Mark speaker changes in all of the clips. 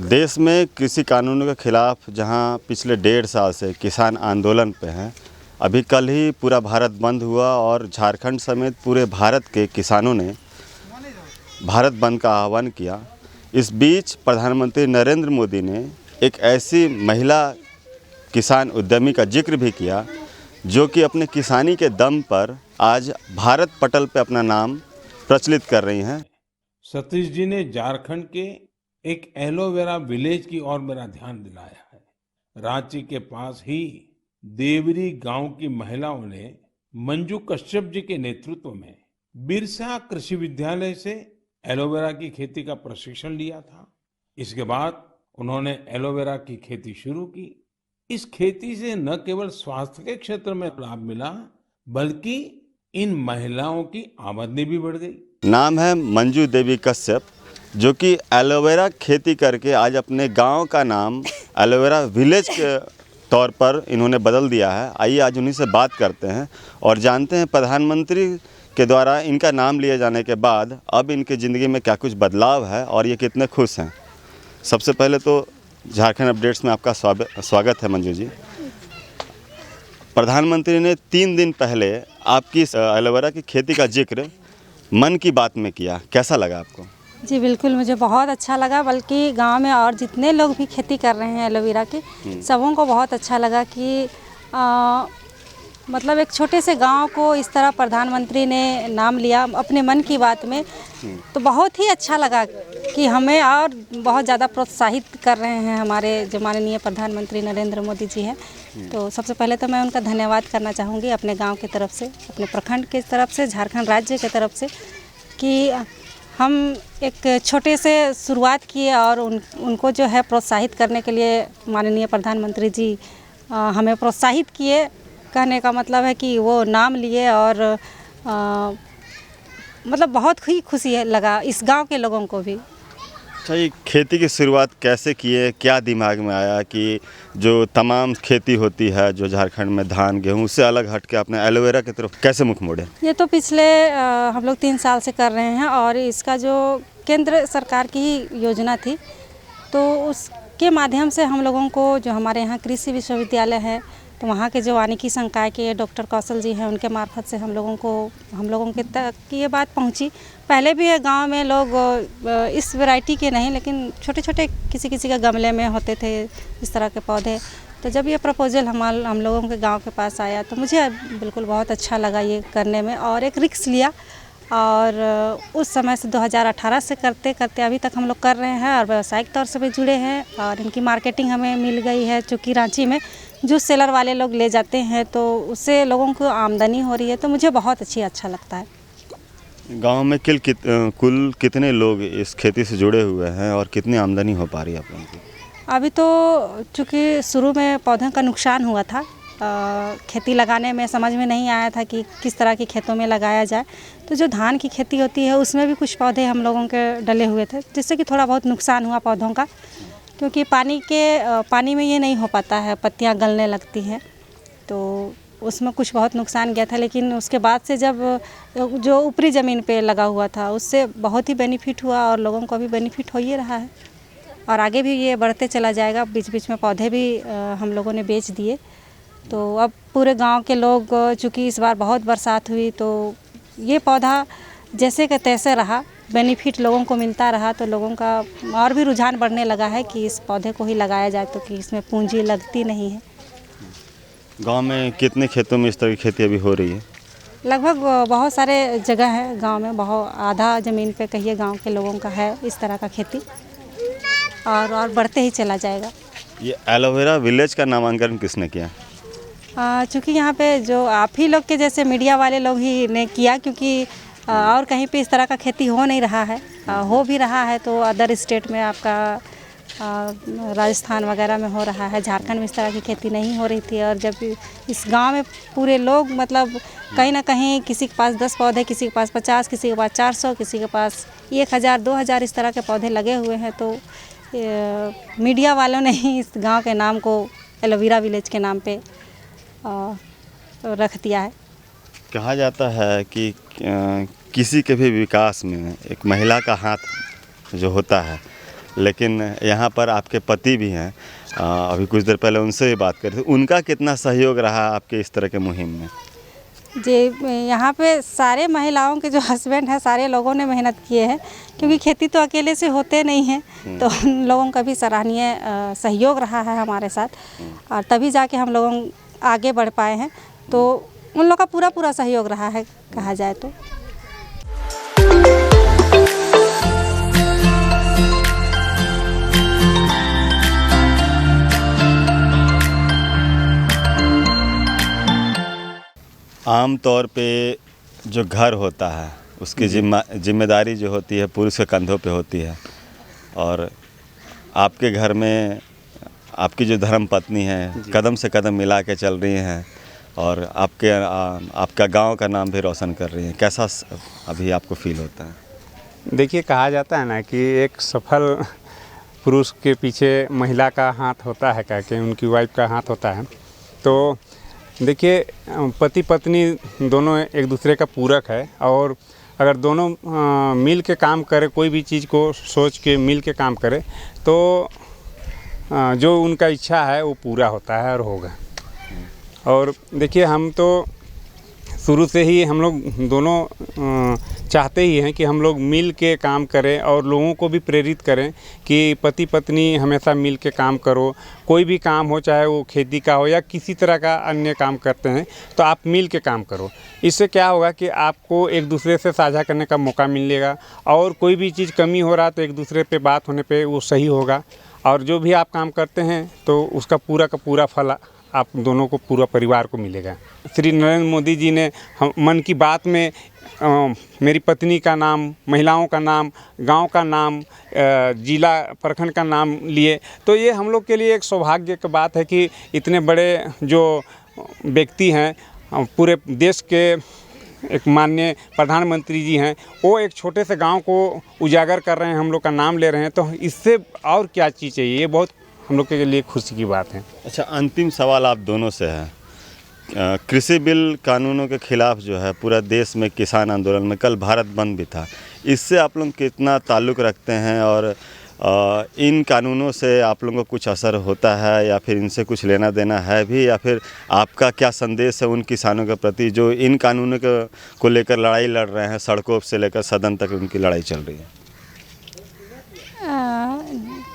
Speaker 1: देश में कृषि कानूनों के खिलाफ जहां पिछले 1.5 साल से किसान आंदोलन पे हैं, अभी कल ही पूरा भारत बंद हुआ और झारखंड समेत पूरे भारत के किसानों ने भारत बंद का आह्वान किया। इस बीच प्रधानमंत्री नरेंद्र मोदी ने एक ऐसी महिला किसान उद्यमी का जिक्र भी किया जो कि अपने किसानी के दम पर आज भारत पटल पे अपना नाम प्रचलित कर रही हैं।
Speaker 2: सतीश जी ने झारखंड के एक एलोवेरा विलेज की ओर मेरा ध्यान दिलाया है। रांची के पास ही देवरी गांव की महिलाओं ने मंजू कश्यप जी के नेतृत्व में बिरसा कृषि विद्यालय से एलोवेरा की खेती का प्रशिक्षण लिया था। इसके बाद उन्होंने एलोवेरा की खेती शुरू की। इस खेती से न केवल स्वास्थ्य के क्षेत्र में लाभ मिला, बल्कि इन महिलाओं की आमदनी भी बढ़ गई।
Speaker 1: नाम है मंजू देवी कश्यप, जो कि एलोवेरा खेती करके आज अपने गांव का नाम एलोवेरा विलेज के तौर पर इन्होंने बदल दिया है। आइए आज उन्हीं से बात करते हैं और जानते हैं प्रधानमंत्री के द्वारा इनका नाम लिए जाने के बाद अब इनकी ज़िंदगी में क्या कुछ बदलाव है और ये कितने खुश हैं। सबसे पहले तो झारखंड अपडेट्स में आपका स्वागत है मंजू जी। प्रधानमंत्री ने 3 दिन पहले आपकी एलोवेरा की खेती का जिक्र मन की बात में किया, कैसा लगा आपको?
Speaker 3: जी बिल्कुल, मुझे बहुत अच्छा लगा। बल्कि गांव में और जितने लोग भी खेती कर रहे हैं एलोवेरा की, सबों को बहुत अच्छा लगा कि मतलब एक छोटे से गांव को इस तरह प्रधानमंत्री ने नाम लिया अपने मन की बात में, तो बहुत ही अच्छा लगा कि हमें और बहुत ज़्यादा प्रोत्साहित कर रहे हैं हमारे जो माननीय प्रधानमंत्री नरेंद्र मोदी जी हैं। तो सबसे पहले तो मैं उनका धन्यवाद करना चाहूँगी अपने गांव की तरफ से, अपने प्रखंड की तरफ से, झारखंड राज्य की तरफ से, कि हम एक छोटे से शुरुआत किए और उनको जो है प्रोत्साहित करने के लिए माननीय प्रधानमंत्री जी हमें प्रोत्साहित किए। कहने का मतलब है कि वो नाम लिए और मतलब बहुत ही खुशी लगा इस गांव के लोगों को भी।
Speaker 1: अच्छा, ये खेती की शुरुआत कैसे किए, क्या दिमाग में आया कि जो तमाम खेती होती है जो झारखंड में धान गेहूँ, उससे अलग हट के अपने एलोवेरा की तरफ कैसे मुख मोड़े?
Speaker 3: ये तो पिछले हम लोग 3 साल से कर रहे हैं और इसका जो केंद्र सरकार की ही योजना थी, तो उसके माध्यम से हम लोगों को जो हमारे यहाँ कृषि विश्वविद्यालय है, तो वहाँ के जो वानिकी संकाय के डॉक्टर कौशल जी हैं, उनके मार्फत से हम लोगों के तक ये बात पहुँची। पहले भी ये गांव में लोग इस वैरायटी के नहीं, लेकिन छोटे छोटे किसी के गमले में होते थे इस तरह के पौधे। तो जब ये प्रपोजल हम लोगों के गांव के पास आया, तो मुझे बिल्कुल बहुत अच्छा लगा ये करने में और एक रिस्क लिया। और उस समय से 2018 से करते करते अभी तक हम लोग कर रहे हैं और व्यावसायिक तौर से भी जुड़े हैं और इनकी मार्केटिंग हमें मिल गई है। चूँकि रांची में जूस सेलर वाले लोग ले जाते हैं, तो उससे लोगों को आमदनी हो रही है, तो मुझे बहुत अच्छा लगता है।
Speaker 1: गांव में कुल कितने लोग इस खेती से जुड़े हुए हैं और कितनी आमदनी हो पा रही है आप लोगों की?
Speaker 3: अभी तो चूँकि शुरू में पौधों का नुकसान हुआ था, खेती लगाने में समझ में नहीं आया था कि किस तरह की खेतों में लगाया जाए, तो जो धान की खेती होती है उसमें भी कुछ पौधे हम लोगों के डले हुए थे, जिससे कि थोड़ा बहुत नुकसान हुआ पौधों का, क्योंकि पानी में ये नहीं हो पाता है, पत्तियां गलने लगती हैं, तो उसमें कुछ बहुत नुकसान गया था। लेकिन उसके बाद से जब जो ऊपरी ज़मीन पे लगा हुआ था, उससे बहुत ही बेनिफिट हुआ और लोगों को भी बेनिफिट हो ही रहा है और आगे भी ये बढ़ते चला जाएगा। बीच बीच में पौधे भी हम लोगों ने बेच दिए, तो अब पूरे गांव के लोग, चूँकि इस बार बहुत बरसात हुई, तो ये पौधा जैसे का तैसे रहा, बेनिफिट लोगों को मिलता रहा, तो लोगों का और भी रुझान बढ़ने लगा है कि इस पौधे को ही लगाया जाए, तो कि इसमें पूंजी लगती नहीं है।
Speaker 1: गांव में कितने खेतों में इस तरह की खेती अभी हो रही है?
Speaker 3: लगभग बहुत सारे जगह है गांव में, बहुत आधा ज़मीन पे कहिए गांव के लोगों का है इस तरह का खेती और बढ़ते ही चला जाएगा।
Speaker 1: ये एलोवेरा विलेज का नामांकन किसने किया?
Speaker 3: चूँकि यहाँ पे जो आप ही लोग के जैसे मीडिया वाले लोग ही ने किया, क्योंकि और कहीं पे इस तरह का खेती हो नहीं रहा है। हो भी रहा है तो अदर स्टेट में आपका राजस्थान वगैरह में हो रहा है, झारखंड में इस तरह की खेती नहीं हो रही थी। और जब इस गांव में पूरे लोग मतलब कहीं ना कहीं किसी के पास 10 पौधे, किसी के पास 50, किसी के पास 400, किसी के पास 1000, 2000 इस तरह के पौधे लगे हुए हैं, तो मीडिया वालों ने ही इस गांव के नाम को एलोवेरा विलेज के नाम पे रख दिया है।
Speaker 1: कहा जाता है कि किसी के भी विकास में एक महिला का हाथ जो होता है, लेकिन यहाँ पर आपके पति भी हैं, अभी कुछ देर पहले उनसे भी बात करी थी, उनका कितना सहयोग रहा आपके इस तरह के मुहिम में?
Speaker 3: जी, यहाँ पे सारे महिलाओं के जो हस्बैंड हैं सारे लोगों ने मेहनत किए हैं, क्योंकि खेती तो अकेले से होते नहीं हैं, तो उन लोगों का भी सराहनीय सहयोग रहा है हमारे साथ, और तभी जाके हम लोग आगे बढ़ पाए हैं। तो उन लोग का पूरा पूरा सहयोग रहा है कहा जाए तो।
Speaker 1: आम तौर पे जो घर होता है उसकी जिम्मेदारी जो होती है पुरुष के कंधों पे होती है, और आपके घर में आपकी जो धर्म पत्नी है कदम से कदम मिला के चल रही हैं, और आपका गांव का नाम भी रोशन कर रही हैं। कैसा अभी आपको फील होता है?
Speaker 4: देखिए, कहा जाता है ना कि एक सफल पुरुष के पीछे महिला का हाथ होता है, क्या कि उनकी वाइफ का हाथ होता है। तो देखिए, पति पत्नी दोनों एक दूसरे का पूरक है, और अगर दोनों मिल के काम करें, कोई भी चीज़ को सोच के मिल के काम करें, तो जो उनका इच्छा है वो पूरा होता है और होगा। और देखिए, हम तो शुरू से ही हम लोग दोनों चाहते ही हैं कि हम लोग मिल के काम करें और लोगों को भी प्रेरित करें कि पति पत्नी हमेशा मिल के काम करो। कोई भी काम हो, चाहे वो खेती का हो या किसी तरह का अन्य काम करते हैं, तो आप मिल के काम करो। इससे क्या होगा कि आपको एक दूसरे से साझा करने का मौका मिलेगा, और कोई भी चीज़ कमी हो रहा तो एक दूसरे पे बात होने पे वो सही होगा, और जो भी आप काम करते हैं तो उसका पूरा का पूरा फल आप दोनों को, पूरा परिवार को मिलेगा। श्री नरेंद्र मोदी जी ने मन की बात में मेरी पत्नी का नाम, महिलाओं का नाम, गांव का नाम, जिला प्रखंड का नाम लिए, तो ये हम लोग के लिए एक सौभाग्य की बात है कि इतने बड़े जो व्यक्ति हैं, पूरे देश के एक माननीय प्रधानमंत्री जी हैं, वो एक छोटे से गांव को उजागर कर रहे हैं, हम लोग का नाम ले रहे हैं। तो इससे और क्या चीज़ चाहिए? ये बहुत हम लोग के लिए खुशी की बात है।
Speaker 1: अच्छा, अंतिम सवाल आप दोनों से है। कृषि बिल कानूनों के खिलाफ जो है पूरा देश में किसान आंदोलन में कल भारत बंद भी था, इससे आप लोग कितना ताल्लुक़ रखते हैं, और इन कानूनों से आप लोगों को कुछ असर होता है या फिर इनसे कुछ लेना देना है भी, या फिर आपका क्या संदेश है उन किसानों के प्रति जो इन कानूनों को लेकर लड़ाई लड़ रहे हैं, सड़कों से लेकर सदन तक उनकी लड़ाई चल रही है?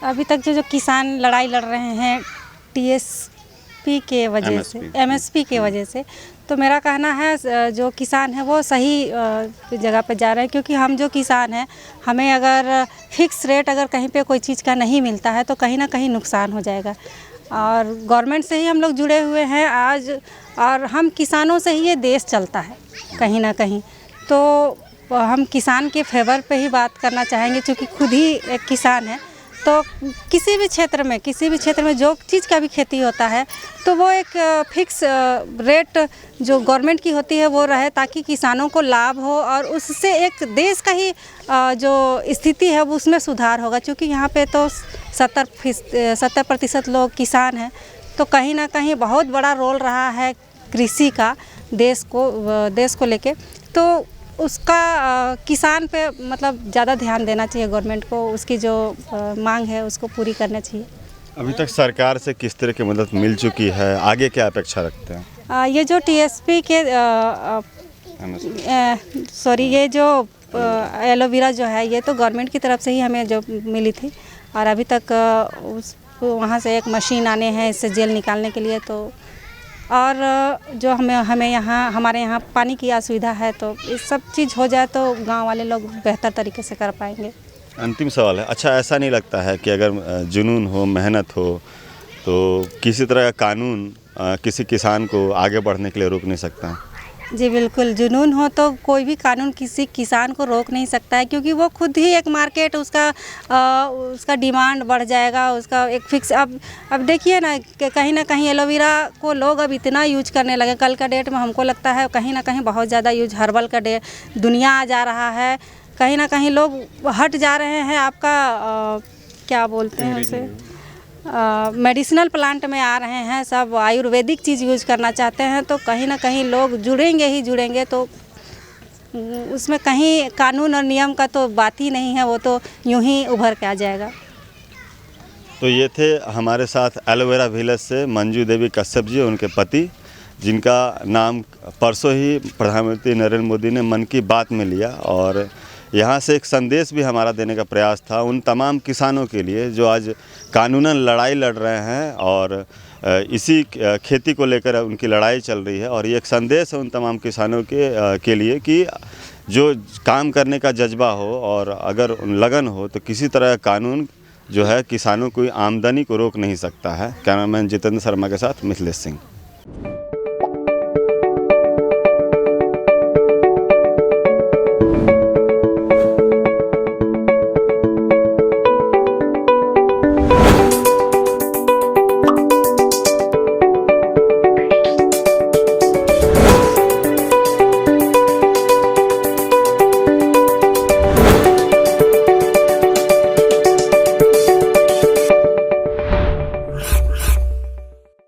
Speaker 3: अभी तक जो किसान लड़ाई लड़ रहे हैं टीएसपी के वजह से, एमएसपी के वजह से, तो मेरा कहना है जो किसान है वो सही जगह पे जा रहे हैं, क्योंकि हम जो किसान हैं, हमें अगर फिक्स रेट अगर कहीं पे कोई चीज़ का नहीं मिलता है तो कहीं ना कहीं नुकसान हो जाएगा। और गवर्नमेंट से ही हम लोग जुड़े हुए हैं आज, और हम किसानों से ही ये देश चलता है कहीं ना कहीं। तो हम किसान के फेवर पे ही बात करना चाहेंगे, क्योंकि खुद ही एक किसान है। तो किसी भी क्षेत्र में जो चीज़ का भी खेती होता है, तो वो एक फिक्स रेट जो गवर्नमेंट की होती है वो रहे, ताकि किसानों को लाभ हो, और उससे एक देश का ही जो स्थिति है वो उसमें सुधार होगा। क्योंकि यहाँ पे तो 70% लोग किसान हैं, तो कहीं ना कहीं बहुत बड़ा रोल रहा है कृषि का देश को लेके। तो उसका किसान पे मतलब ज़्यादा ध्यान देना चाहिए गवर्नमेंट को, उसकी जो मांग है उसको पूरी करना चाहिए।
Speaker 1: अभी तक सरकार से किस तरह की मदद मिल चुकी है, आगे क्या अपेक्षा रखते हैं?
Speaker 3: ये जो टीएसपी के ये जो एलोवेरा जो है, ये तो गवर्नमेंट की तरफ से ही हमें जो मिली थी, और अभी तक वहाँ से एक मशीन आने हैं इससे जेल निकालने के लिए। तो और जो हमें यहाँ हमारे यहाँ पानी की असुविधा है, तो इस सब चीज़ हो जाए तो गांव वाले लोग बेहतर तरीके से कर पाएंगे।
Speaker 1: अंतिम सवाल है, अच्छा ऐसा नहीं लगता है कि अगर जुनून हो, मेहनत हो, तो किसी तरह का कानून किसी किसान को आगे बढ़ने के लिए रोक नहीं सकता है?
Speaker 3: जी बिल्कुल, जुनून हो तो कोई भी कानून किसी किसान को रोक नहीं सकता है, क्योंकि वो खुद ही एक मार्केट, उसका डिमांड बढ़ जाएगा, उसका एक फिक्स। अब देखिए ना, कहीं ना कहीं एलोवेरा को लोग अब इतना यूज करने लगे। कल का डेट में हमको लगता है कहीं ना कहीं बहुत ज़्यादा यूज हर्बल का दुनिया आ जा रहा है। कहीं ना कहीं लोग हट जा रहे हैं आपका क्या बोलते हैं उसे, मेडिसिनल प्लांट में आ रहे हैं, सब आयुर्वेदिक चीज़ यूज करना चाहते हैं। तो कहीं ना कहीं लोग जुड़ेंगे, तो उसमें कहीं कानून और नियम का तो बात ही नहीं है, वो तो यूं ही उभर के आ जाएगा।
Speaker 1: तो ये थे हमारे साथ एलोवेरा विलेज से मंजू देवी कश्यप जी, उनके पति, जिनका नाम परसों ही प्रधानमंत्री नरेंद्र मोदी ने मन की बात में लिया। और यहाँ से एक संदेश भी हमारा देने का प्रयास था उन तमाम किसानों के लिए जो आज कानूनन लड़ाई लड़ रहे हैं और इसी खेती को लेकर उनकी लड़ाई चल रही है। और ये एक संदेश है उन तमाम किसानों के लिए कि जो काम करने का जज्बा हो और अगर लगन हो तो किसी तरह का कानून जो है किसानों की आमदनी को रोक नहीं सकता है। कैमरामैन जितेंद्र शर्मा के साथ मिथिलेश सिंह।